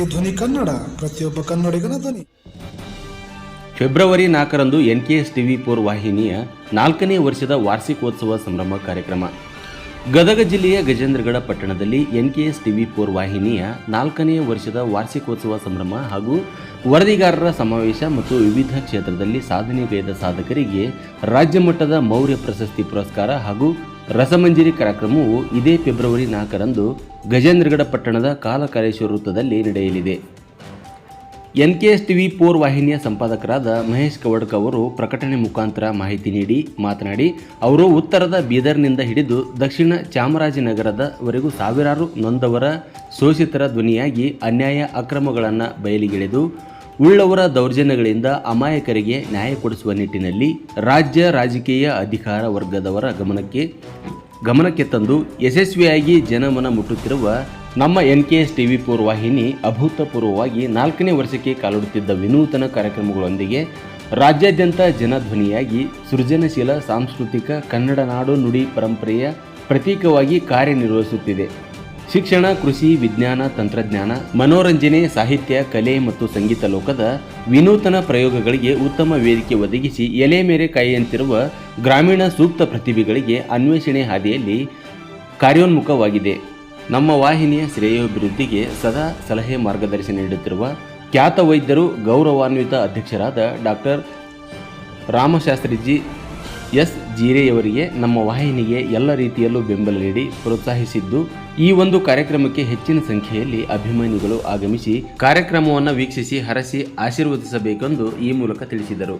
ಇದು ಧ್ವನಿ ಕನ್ನಡ, ಪ್ರತಿಯೊಬ್ಬ ಕನ್ನಡಿಗನ ಧ್ವನಿ. ಫೆಬ್ರವರಿ 4ರಂದು NKS TV4 ವಾಹಿನಿಯ 4ನೇ ವರ್ಷದ ವಾರ್ಷಿಕೋತ್ಸವ ಸಂಭ್ರಮ ಕಾರ್ಯಕ್ರಮ. ಗದಗ ಜಿಲ್ಲೆಯ ಗಜೇಂದ್ರಗಡ ಪಟ್ಟಣದಲ್ಲಿ NKS TV4 ವಾಹಿನಿಯ 4ನೇ ವರ್ಷದ ವಾರ್ಷಿಕೋತ್ಸವ ಸಂಭ್ರಮ ಹಾಗೂ ವರದಿಗಾರರ ಸಮಾವೇಶ ಮತ್ತು ವಿವಿಧ ಕ್ಷೇತ್ರದಲ್ಲಿ ಸಾಧನೆಗೈದ ಸಾಧಕರಿಗೆ ರಾಜ್ಯ ಮಟ್ಟದ ಮೌರ್ಯ ಪ್ರಶಸ್ತಿ ಪುರಸ್ಕಾರ ಹಾಗೂ ರಸಮಂಜರಿ ಕಾರ್ಯಕ್ರಮವು ಇದೇ ಫೆಬ್ರವರಿ 4ರಂದು ಗಜೇಂದ್ರಗಡ ಪಟ್ಟಣದ ಕಾಲಕಾಲೇಶ್ವರ ವೃತ್ತದಲ್ಲಿ ನಡೆಯಲಿದೆ. NKS TV4 ವಾಹಿನಿಯ ಸಂಪಾದಕರಾದ ಮಹೇಶ್ ಕವಡ್ಕ ಅವರು ಪ್ರಕಟಣೆ ಮುಖಾಂತರ ಮಾಹಿತಿ ನೀಡಿ ಮಾತನಾಡಿ, ಅವರು ಉತ್ತರದ ಬೀದರ್ನಿಂದ ಹಿಡಿದು ದಕ್ಷಿಣ ಚಾಮರಾಜನಗರದವರೆಗೂ ಸಾವಿರಾರು ನೊಂದವರ ಶೋಷಿತರ ಧ್ವನಿಯಾಗಿ ಅನ್ಯಾಯ ಅಕ್ರಮಗಳನ್ನು ಬಯಲಿಗೆಳೆದು ಉಳ್ಳವರ ದೌರ್ಜನ್ಯಗಳಿಂದ ಅಮಾಯಕರಿಗೆ ನ್ಯಾಯ ಕೊಡಿಸುವ ನಿಟ್ಟಿನಲ್ಲಿ ರಾಜ್ಯ ರಾಜಕೀಯ ಅಧಿಕಾರ ವರ್ಗದವರ ಗಮನಕ್ಕೆ ತಂದು ಯಶಸ್ವಿಯಾಗಿ ಜನಮನ ಮುಟ್ಟುತ್ತಿರುವ ನಮ್ಮ NKS TV4 ವಾಹಿನಿ ಅಭೂತಪೂರ್ವವಾಗಿ 4ನೇ ವರ್ಷಕ್ಕೆ ಕಾಲಿಡುತ್ತಿದ್ದ ವಿನೂತನ ಕಾರ್ಯಕ್ರಮಗಳೊಂದಿಗೆ ರಾಜ್ಯಾದ್ಯಂತ ಜನಧ್ವನಿಯಾಗಿ ಸೃಜನಶೀಲ ಸಾಂಸ್ಕೃತಿಕ ಕನ್ನಡ ನಾಡು ನುಡಿ ಪರಂಪರೆಯ ಪ್ರತೀಕವಾಗಿ ಕಾರ್ಯನಿರ್ವಹಿಸುತ್ತಿದೆ. ಶಿಕ್ಷಣ, ಕೃಷಿ, ವಿಜ್ಞಾನ, ತಂತ್ರಜ್ಞಾನ, ಮನೋರಂಜನೆ, ಸಾಹಿತ್ಯ, ಕಲೆ ಮತ್ತು ಸಂಗೀತ ಲೋಕದ ವಿನೂತನ ಪ್ರಯೋಗಗಳಿಗೆ ಉತ್ತಮ ವೇದಿಕೆ ಒದಗಿಸಿ ಎಲೆ ಮೇರೆ ಕಾಯಿಯಂತಿರುವ ಗ್ರಾಮೀಣ ಸೂಕ್ತ ಪ್ರತಿಭೆಗಳಿಗೆ ಅನ್ವೇಷಣೆ ಹಾದಿಯಲ್ಲಿ ಕಾರ್ಯೋನ್ಮುಖವಾಗಿದೆ. ನಮ್ಮ ವಾಹಿನಿಯ ಶ್ರೇಯೋಭಿವೃದ್ಧಿಗೆ ಸದಾ ಸಲಹೆ ಮಾರ್ಗದರ್ಶನ ನೀಡುತ್ತಿರುವ ಖ್ಯಾತ ವೈದ್ಯರು, ಗೌರವಾನ್ವಿತ ಅಧ್ಯಕ್ಷರಾದ ಡಾಕ್ಟರ್ ರಾಮಶಾಸ್ತ್ರಿಜಿ ಎಸ್ ಜೀರೆಯವರಿಗೆ ನಮ್ಮ ವಾಹಿನಿಗೆ ಎಲ್ಲ ರೀತಿಯಲ್ಲೂ ಬೆಂಬಲ ನೀಡಿ ಪ್ರೋತ್ಸಾಹಿಸಿದ್ದು, ಈ ಒಂದು ಕಾರ್ಯಕ್ರಮಕ್ಕೆ ಹೆಚ್ಚಿನ ಸಂಖ್ಯೆಯಲ್ಲಿ ಅಭಿಮಾನಿಗಳು ಆಗಮಿಸಿ ಕಾರ್ಯಕ್ರಮವನ್ನು ವೀಕ್ಷಿಸಿ ಹರಸಿ ಆಶೀರ್ವದಿಸಬೇಕೆಂದು ಈ ಮೂಲಕ ತಿಳಿಸಿದರು.